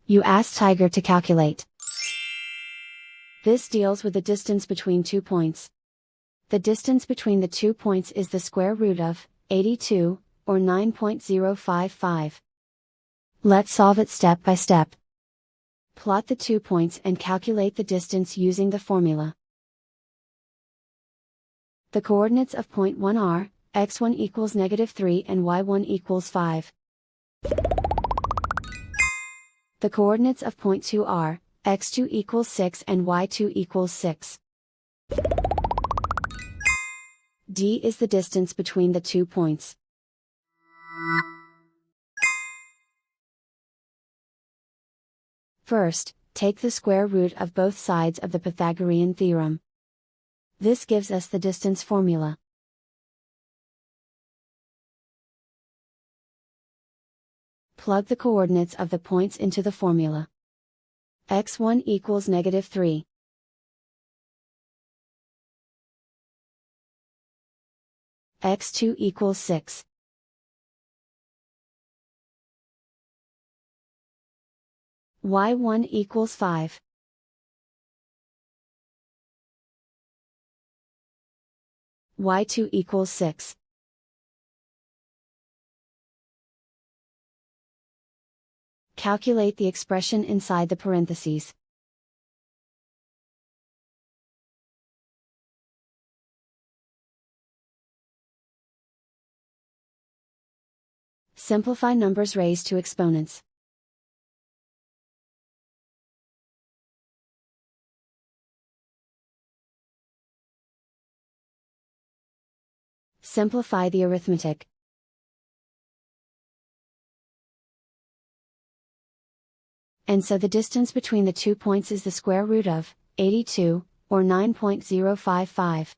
You ask Tiger to calculate. This deals with the distance between 2 points. The distance between the 2 points is the square root of 82, or 9.055. Let's solve it step by step. Plot the 2 points and calculate the distance using the formula. The coordinates of point 1 are, x1 equals -3 and y1 equals 5. The coordinates of point 2 are, x2 equals 6 and y2 equals 6. D is the distance between the 2 points. First, take the square root of both sides of the Pythagorean theorem. This gives us the distance formula. Plug the coordinates of the points into the formula. x1 equals -3. x2 equals 6. y1 equals 5. y2 equals 6. Calculate the expression inside the parentheses. Simplify numbers raised to exponents. Simplify the arithmetic. And so the distance between the 2 points is the square root of 82, or 9.055.